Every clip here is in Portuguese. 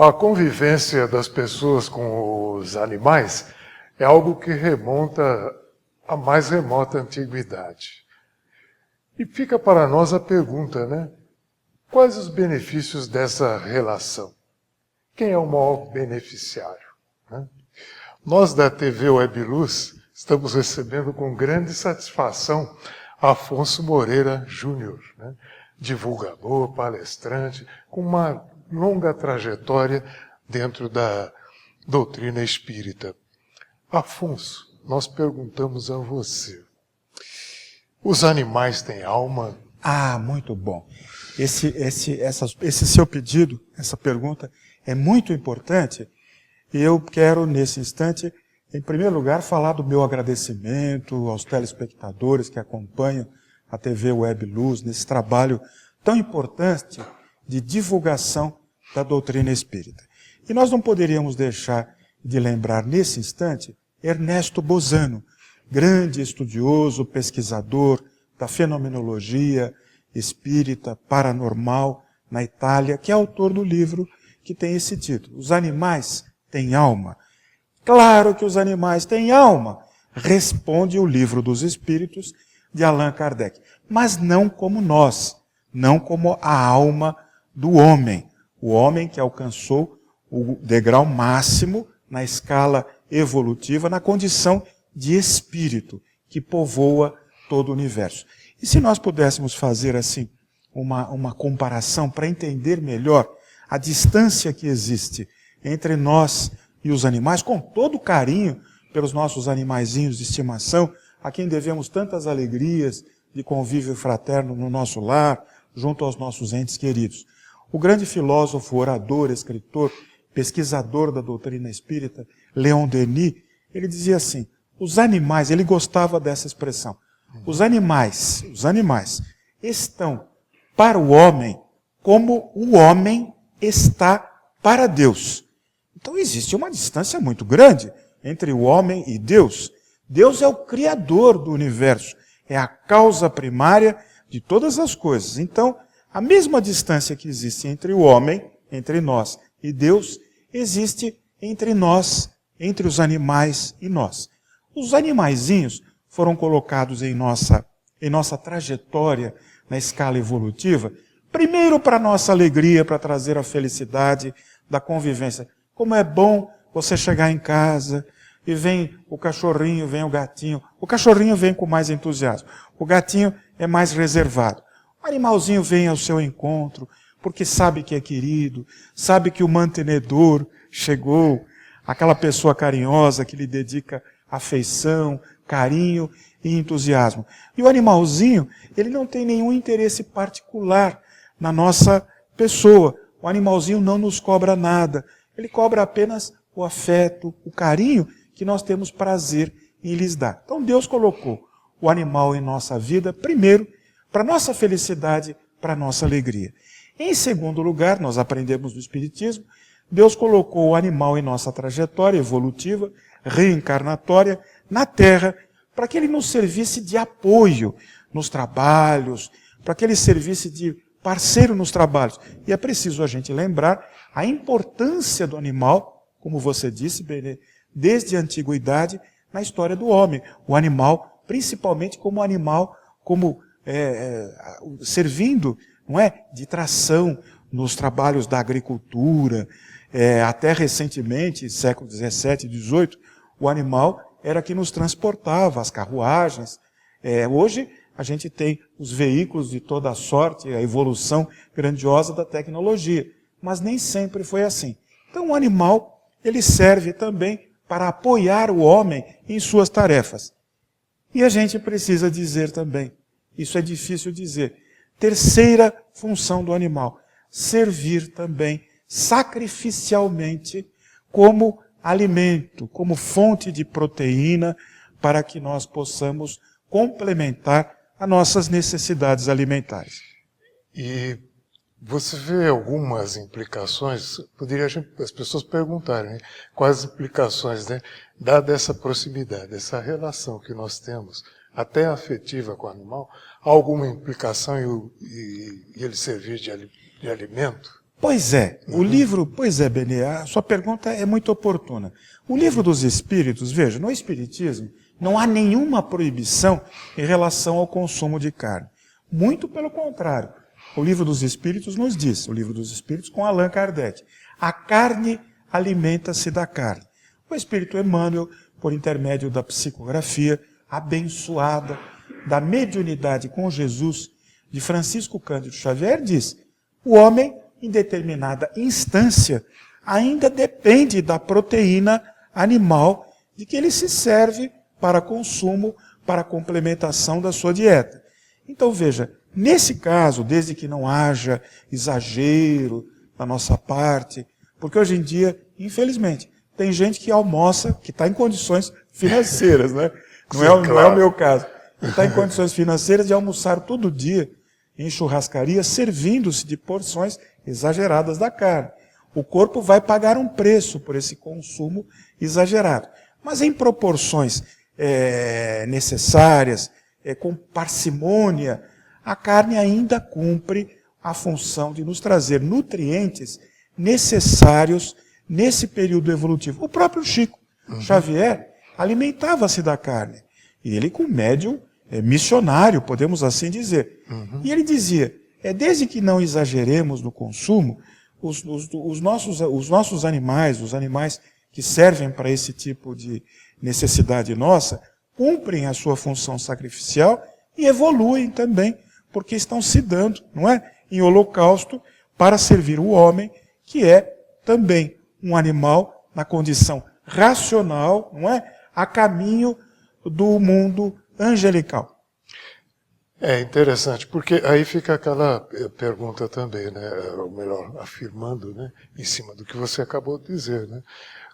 A convivência das pessoas com os animais é algo que remonta à mais remota antiguidade. E fica para nós a pergunta, né? Quais os benefícios dessa relação? Quem é o maior beneficiário? Né? Nós da TV Web Luz estamos recebendo com grande satisfação Afonso Moreira Júnior, né? Divulgador, palestrante, com uma longa trajetória dentro da doutrina espírita. Afonso, nós perguntamos a você, os animais têm alma? Ah, muito bom. Esse seu pedido, essa pergunta é muito importante e eu quero, nesse instante, em primeiro lugar, falar do meu agradecimento aos telespectadores que acompanham a TV Web Luz nesse trabalho tão importante de divulgação da doutrina espírita. E nós não poderíamos deixar de lembrar nesse instante Ernesto Bozano, grande estudioso, pesquisador da fenomenologia espírita paranormal na Itália, que é autor do livro que tem esse título, Os Animais Têm Alma. Claro que os animais têm alma, responde o Livro dos Espíritos de Allan Kardec, mas não como nós, não como a alma do homem. O homem que alcançou o degrau máximo na escala evolutiva, na condição de espírito, que povoa todo o universo. E se nós pudéssemos fazer assim uma comparação para entender melhor a distância que existe entre nós e os animais, com todo o carinho pelos nossos animaizinhos de estimação, a quem devemos tantas alegrias de convívio fraterno no nosso lar, junto aos nossos entes queridos. O grande filósofo, orador, escritor, pesquisador da doutrina espírita, Leon Denis, ele dizia assim, os animais, ele gostava dessa expressão, os animais estão para o homem como o homem está para Deus. Então existe uma distância muito grande entre o homem e Deus. Deus é o criador do universo, é a causa primária de todas as coisas. Então, a mesma distância que existe entre o homem, entre nós e Deus, existe entre nós, entre os animais e nós. Os animaizinhos foram colocados em nossa trajetória na escala evolutiva, primeiro para nossa alegria, para trazer a felicidade da convivência. Como é bom você chegar em casa e vem o cachorrinho, vem o gatinho. O cachorrinho vem com mais entusiasmo. O gatinho é mais reservado. O animalzinho vem ao seu encontro, porque sabe que é querido, sabe que o mantenedor chegou, aquela pessoa carinhosa que lhe dedica afeição, carinho e entusiasmo. E o animalzinho, ele não tem nenhum interesse particular na nossa pessoa. O animalzinho não nos cobra nada. Ele cobra apenas o afeto, o carinho que nós temos prazer em lhes dar. Então Deus colocou o animal em nossa vida, primeiro, para nossa felicidade, para nossa alegria. Em segundo lugar, nós aprendemos no Espiritismo, Deus colocou o animal em nossa trajetória evolutiva, reencarnatória, na Terra, para que ele nos servisse de apoio nos trabalhos, para que ele servisse de parceiro nos trabalhos. E é preciso a gente lembrar a importância do animal, como você disse, Benê, desde a antiguidade, na história do homem. O animal, principalmente como animal, servindo, não é, de tração nos trabalhos da agricultura. Até recentemente, século XVII, XVIII, o animal era que nos transportava, as carruagens. Hoje, a gente tem os veículos de toda a sorte, a evolução grandiosa da tecnologia. Mas nem sempre foi assim. Então, o animal, ele serve também para apoiar o homem em suas tarefas. E a gente precisa dizer também, isso é difícil dizer, terceira função do animal, servir também sacrificialmente como alimento, como fonte de proteína, para que nós possamos complementar as nossas necessidades alimentares. E você vê algumas implicações, poderia as pessoas perguntarem, né? Quais as implicações, né, dada essa proximidade, essa relação que nós temos, até afetiva com o animal, há alguma implicação em ele servir de alimento? Pois é, Benê, a sua pergunta é muito oportuna. O livro dos Espíritos, veja, no Espiritismo não há nenhuma proibição em relação ao consumo de carne. Muito pelo contrário. O livro dos Espíritos nos diz, o livro dos Espíritos com Allan Kardec, a carne alimenta-se da carne. O Espírito Emmanuel, por intermédio da psicografia abençoada, da mediunidade com Jesus, de Francisco Cândido Xavier, diz, o homem, em determinada instância, ainda depende da proteína animal de que ele se serve para consumo, para complementação da sua dieta. Então veja, nesse caso, desde que não haja exagero da nossa parte, porque hoje em dia, infelizmente, tem gente que almoça, que está em condições financeiras, né? Não é o meu caso. Está em condições financeiras de almoçar todo dia em churrascaria, servindo-se de porções exageradas da carne. O corpo vai pagar um preço por esse consumo exagerado. Mas em proporções necessárias, com parcimônia, a carne ainda cumpre a função de nos trazer nutrientes necessários nesse período evolutivo. O próprio Chico Xavier alimentava-se da carne. E ele com médium missionário, podemos assim dizer. E ele dizia, desde que não exageremos no consumo, os nossos animais, os animais que servem para esse tipo de necessidade nossa, cumprem a sua função sacrificial e evoluem também, porque estão se dando, não é, em holocausto para servir o homem, que é também um animal na condição racional, não é, a caminho do mundo angelical. É interessante, porque aí fica aquela pergunta também, né? Ou melhor, afirmando, né? Em cima do que você acabou de dizer, né?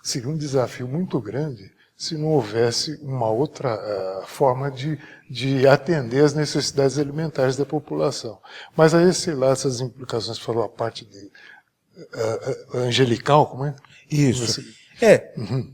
Seria um desafio muito grande se não houvesse uma outra forma de atender as necessidades alimentares da população. Mas aí, sei lá, essas implicações, falou a parte de angelical, como é? Isso.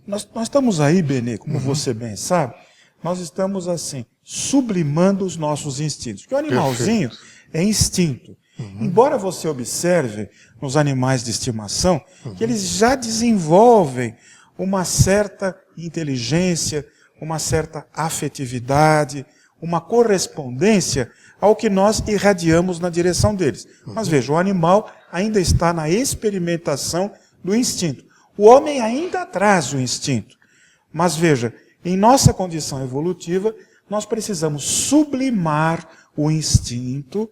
Nós estamos aí, Benê, como você bem sabe, nós estamos assim, sublimando os nossos instintos. Porque o animalzinho é instinto. Embora você observe nos animais de estimação que eles já desenvolvem uma certa inteligência, uma certa afetividade, uma correspondência ao que nós irradiamos na direção deles. Mas veja, o animal ainda está na experimentação do instinto. O homem ainda traz o instinto. Mas veja, em nossa condição evolutiva, nós precisamos sublimar o instinto,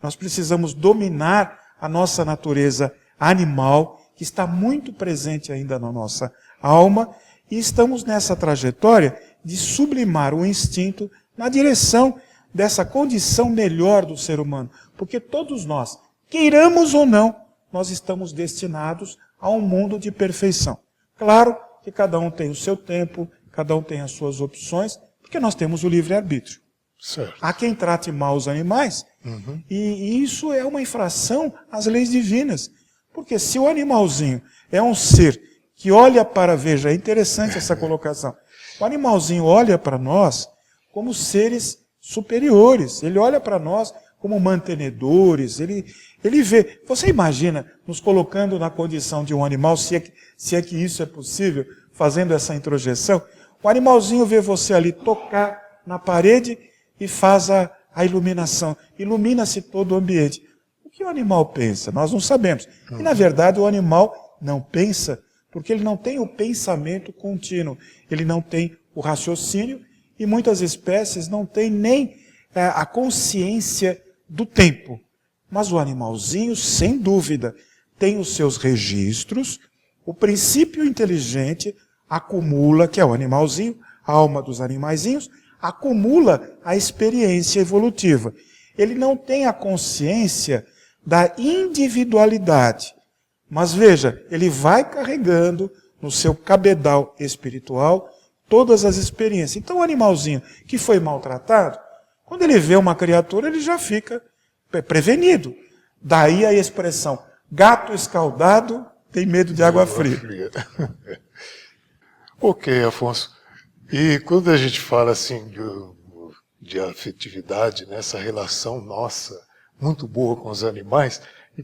nós precisamos dominar a nossa natureza animal, que está muito presente ainda na nossa alma, e estamos nessa trajetória de sublimar o instinto na direção dessa condição melhor do ser humano. Porque todos nós, queiramos ou não, nós estamos destinados a um mundo de perfeição. Claro que cada um tem o seu tempo, cada um tem as suas opções, porque nós temos o livre-arbítrio. Há quem trate mal os animais, e isso é uma infração às leis divinas. Porque se o animalzinho é um ser que olha para, veja, é interessante essa colocação, o animalzinho olha para nós como seres superiores, ele olha para nós como mantenedores, ele vê, você imagina nos colocando na condição de um animal, se é que isso é possível, fazendo essa introjeção, o animalzinho vê você ali tocar na parede e faz a iluminação, ilumina-se todo o ambiente. O que o animal pensa? Nós não sabemos. E na verdade o animal não pensa, porque ele não tem o pensamento contínuo, ele não tem o raciocínio, e muitas espécies não têm nem a consciência do tempo. Mas o animalzinho, sem dúvida, tem os seus registros, o princípio inteligente acumula, que é o animalzinho, a alma dos animaizinhos, acumula a experiência evolutiva. Ele não tem a consciência da individualidade. Mas veja, ele vai carregando no seu cabedal espiritual todas as experiências. Então o animalzinho que foi maltratado, quando ele vê uma criatura, ele já fica prevenido. Daí a expressão, gato escaldado tem medo de água fria. Ok, Afonso. E quando a gente fala assim de afetividade, nessa relação nossa, muito boa com os animais, e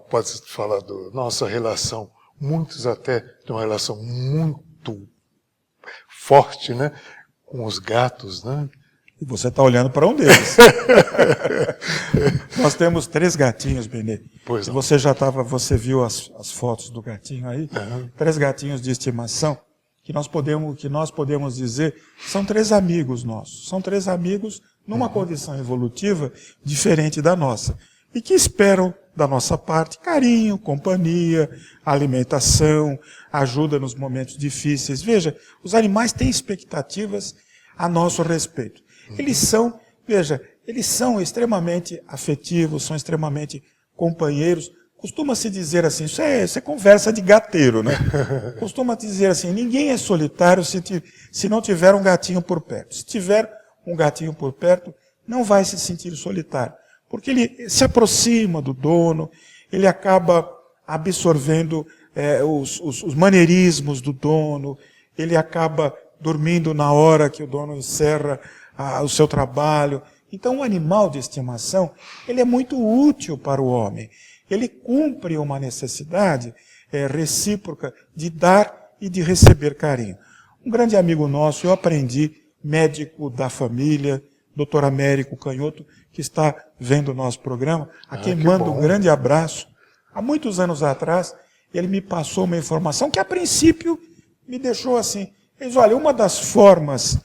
pode falar da nossa relação, muitos até têm uma relação muito forte, né, com os gatos, né? E você está olhando para um deles. Nós temos 3 gatinhos, Benê. Pois e não. você viu as fotos do gatinho aí? 3 gatinhos de estimação que nós podemos dizer são 3 amigos nossos. São 3 amigos numa condição evolutiva diferente da nossa. E que esperam da nossa parte carinho, companhia, alimentação, ajuda nos momentos difíceis. Veja, os animais têm expectativas a nosso respeito. Eles são extremamente afetivos, são extremamente companheiros. Costuma-se dizer assim, isso é conversa de gateiro, né? Costuma-se dizer assim, ninguém é solitário se não tiver um gatinho por perto. Se tiver um gatinho por perto, não vai se sentir solitário. Porque ele se aproxima do dono, ele acaba absorvendo os maneirismos do dono, ele acaba dormindo na hora que o dono encerra o seu trabalho. Então o animal de estimação, ele é muito útil para o homem. Ele cumpre uma necessidade recíproca de dar e de receber carinho. Um grande amigo nosso, eu aprendi, médico da família, Dr. Américo Canhoto, que está vendo o nosso programa, a quem mando um grande abraço. Há muitos anos atrás, ele me passou uma informação que a princípio me deixou assim. Ele diz, olha, uma das formas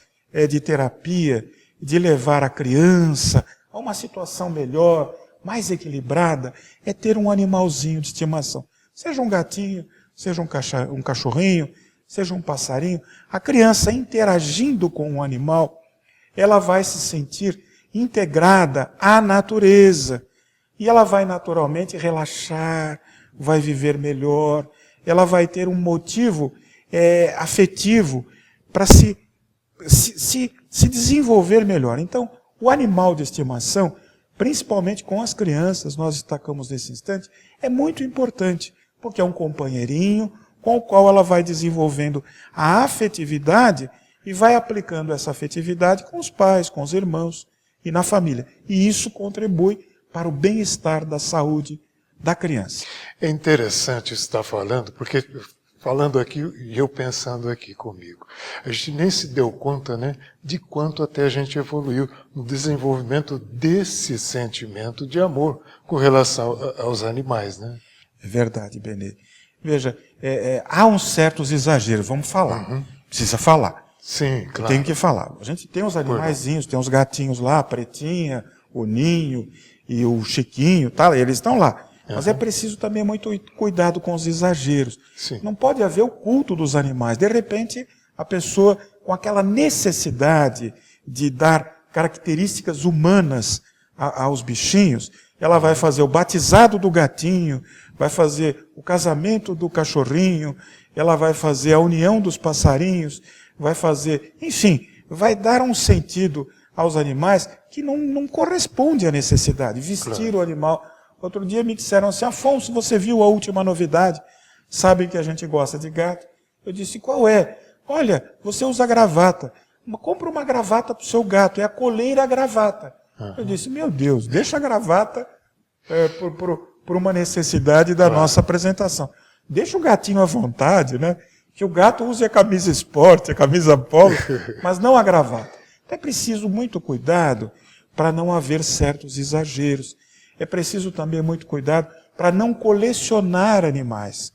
de terapia, de levar a criança a uma situação melhor, mais equilibrada, é ter um animalzinho de estimação. Seja um gatinho, seja um cachorrinho, seja um passarinho. A criança interagindo com o animal, ela vai se sentir integrada à natureza. E ela vai naturalmente relaxar, vai viver melhor, ela vai ter um motivo afetivo para se desenvolver melhor. Então, o animal de estimação, principalmente com as crianças, nós destacamos nesse instante, é muito importante, porque é um companheirinho com o qual ela vai desenvolvendo a afetividade e vai aplicando essa afetividade com os pais, com os irmãos e na família. E isso contribui para o bem-estar da saúde da criança. É interessante estar falando, porque falando aqui e eu pensando aqui comigo, a gente nem se deu conta, né, de quanto até a gente evoluiu no desenvolvimento desse sentimento de amor com relação aos animais, né? É verdade, Benê. Veja, há uns certos exageros, vamos falar. Precisa falar. Sim, claro. Tem que falar. A gente tem os animaizinhos, tem os gatinhos lá, a Pretinha, o Ninho e o Chiquinho, tá? Eles estão lá. Mas é preciso também muito cuidado com os exageros. Sim. Não pode haver o culto dos animais. De repente, a pessoa com aquela necessidade de dar características humanas aos bichinhos, ela vai fazer o batizado do gatinho, vai fazer o casamento do cachorrinho, ela vai fazer a união dos passarinhos, vai fazer, enfim, vai dar um sentido aos animais que não corresponde à necessidade. Vestir o animal. Outro dia me disseram assim, Afonso, você viu a última novidade? Sabem que a gente gosta de gato? Eu disse, qual é? Olha, você usa gravata. Compra uma gravata para o seu gato, é a coleira gravata. Eu disse, meu Deus, deixa a gravata por uma necessidade da nossa apresentação. Deixa o gatinho à vontade, né? Que o gato use a camisa esporte, a camisa polo, mas não a gravata. Então é preciso muito cuidado para não haver certos exageros. É preciso também muito cuidado para não colecionar animais.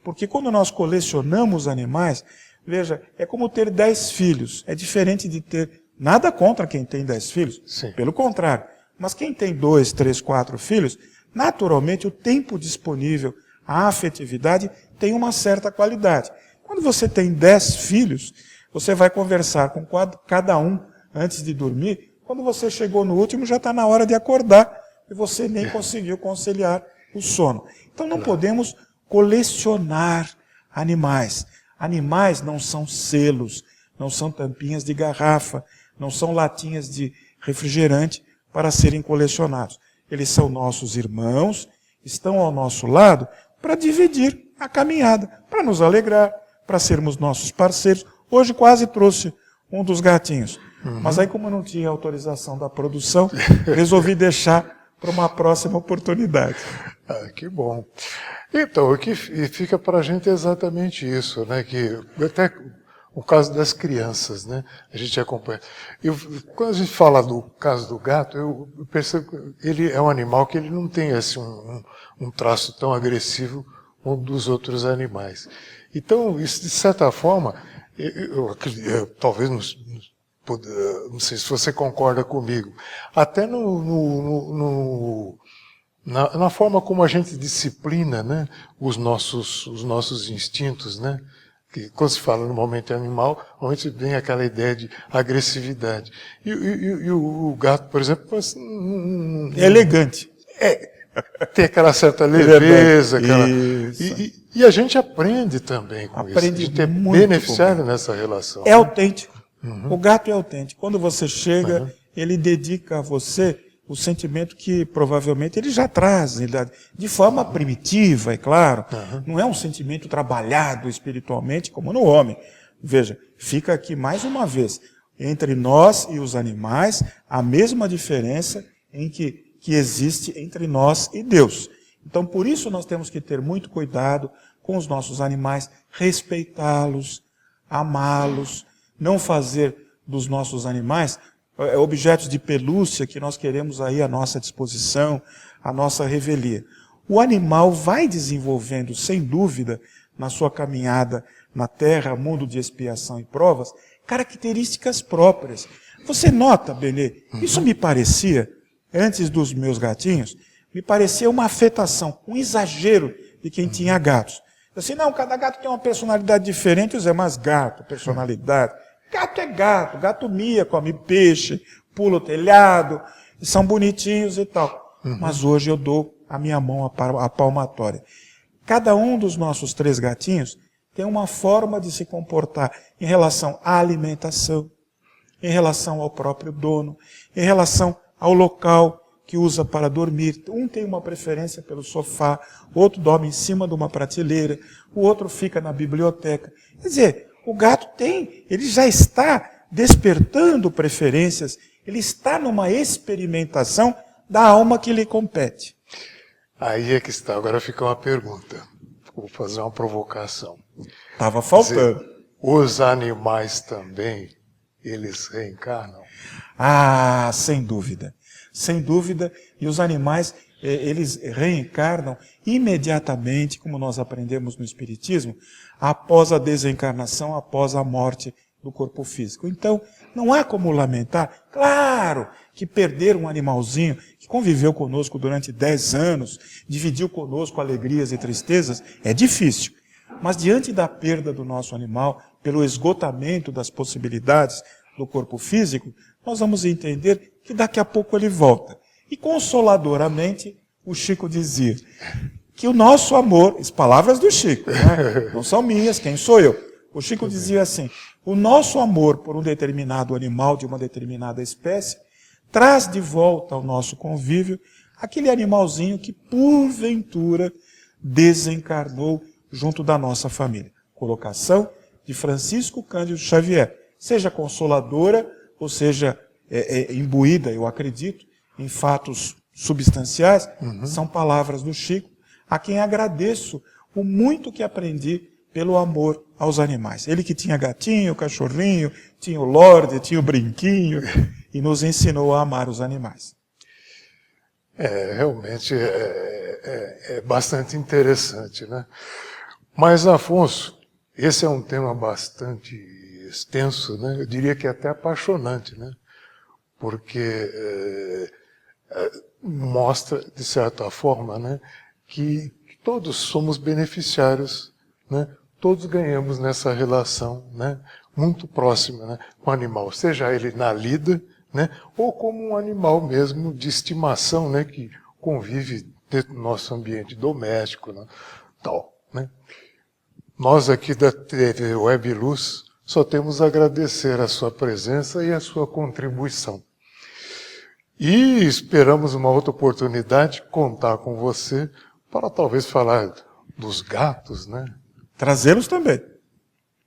Porque quando nós colecionamos animais, veja, é como ter 10 filhos. É diferente de ter nada contra quem tem 10 filhos. Sim. Pelo contrário. Mas quem tem 2, 3, 4 filhos, naturalmente o tempo disponível, a afetividade tem uma certa qualidade. Quando você tem 10 filhos, você vai conversar com cada um antes de dormir. Quando você chegou no último, já está na hora de acordar. E você nem conseguiu conciliar o sono. Então não podemos colecionar animais. Animais não são selos, não são tampinhas de garrafa, não são latinhas de refrigerante para serem colecionados. Eles são nossos irmãos, estão ao nosso lado para dividir a caminhada, para nos alegrar, para sermos nossos parceiros. Hoje quase trouxe um dos gatinhos. Mas aí, como não tinha autorização da produção, resolvi deixar para uma próxima oportunidade. Ah, que bom. Então, o que fica para a gente é exatamente isso, né? Que até o caso das crianças, né? A gente acompanha. Quando a gente fala do caso do gato, eu percebo que ele é um animal que ele não tem assim, um traço tão agressivo como dos outros animais. Então, isso, de certa forma, talvez não sei se você concorda comigo, até na forma como a gente disciplina, né, os nossos instintos, né, que quando se fala no momento animal, normalmente vem aquela ideia de agressividade. E o gato, por exemplo, É elegante. tem aquela certa leveza, Isso. e a gente aprende também com isso. A Aprende gente é muito beneficiário nessa relação. É autêntico. O gato é autêntico. Quando você chega, ele dedica a você o sentimento que provavelmente ele já traz, de forma primitiva, é claro. Não é um sentimento trabalhado espiritualmente como no homem. Veja, fica aqui mais uma vez, entre nós e os animais, a mesma diferença que existe entre nós e Deus. Então, por isso nós temos que ter muito cuidado com os nossos animais, respeitá-los, amá-los, não fazer dos nossos animais objetos de pelúcia que nós queremos aí à nossa disposição, à nossa revelia. O animal vai desenvolvendo, sem dúvida, na sua caminhada na terra, mundo de expiação e provas, características próprias. Você nota, Benê, isso me parecia, antes dos meus gatinhos, me parecia uma afetação, um exagero de quem tinha gatos. Assim, não, cada gato tem uma personalidade diferente, Zé, mas gato, personalidade. Gato é gato, gato mia, come peixe, pula o telhado, são bonitinhos e tal. Mas hoje eu dou a minha mão à palmatória. Cada um dos nossos 3 gatinhos tem uma forma de se comportar em relação à alimentação, em relação ao próprio dono, em relação ao local que usa para dormir. Um tem uma preferência pelo sofá, o outro dorme em cima de uma prateleira, o outro fica na biblioteca. Quer dizer, o gato ele já está despertando preferências, ele está numa experimentação da alma que lhe compete. Aí é que está. Agora fica uma pergunta. Vou fazer uma provocação. Estava faltando. Quer dizer, os animais também, eles reencarnam? Ah, sem dúvida. Sem dúvida. E os animais, eles reencarnam imediatamente, como nós aprendemos no Espiritismo, após a desencarnação, após a morte do corpo físico. Então, não há como lamentar. Claro que perder um animalzinho que conviveu conosco durante 10 anos, dividiu conosco alegrias e tristezas, é difícil. Mas diante da perda do nosso animal, pelo esgotamento das possibilidades do corpo físico, nós vamos entender que daqui a pouco ele volta. E consoladoramente, o Chico dizia que o nosso amor, as palavras do Chico, não são minhas, quem sou eu? O Chico dizia assim, o nosso amor por um determinado animal de uma determinada espécie traz de volta ao nosso convívio aquele animalzinho que, porventura, desencarnou junto da nossa família. Colocação de Francisco Cândido Xavier. Seja consoladora, ou seja imbuída, eu acredito, em fatos substanciais, são palavras do Chico, a quem agradeço o muito que aprendi pelo amor aos animais. Ele que tinha gatinho, cachorrinho, tinha o Lorde, tinha o Brinquinho, e nos ensinou a amar os animais. Realmente é bastante interessante, né? Mas, Afonso, esse é um tema bastante extenso, né? Eu diria que até apaixonante, né? Porque mostra, de certa forma, né, que todos somos beneficiários, né? Todos ganhamos nessa relação, né, muito próxima, né, com o animal, seja ele na lida, né, ou como um animal mesmo de estimação, né, que convive dentro do nosso ambiente doméstico, né, tal, né. Nós aqui da TV Web Luz só temos a agradecer a sua presença e a sua contribuição. E esperamos uma outra oportunidade contar com você para talvez falar dos gatos, né? Trazê-los também.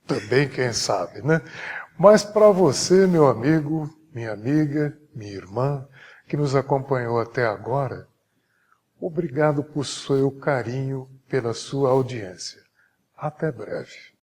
Também, quem sabe, né? Mas para você, meu amigo, minha amiga, minha irmã, que nos acompanhou até agora, Obrigado por seu carinho, pela sua audiência. Até breve.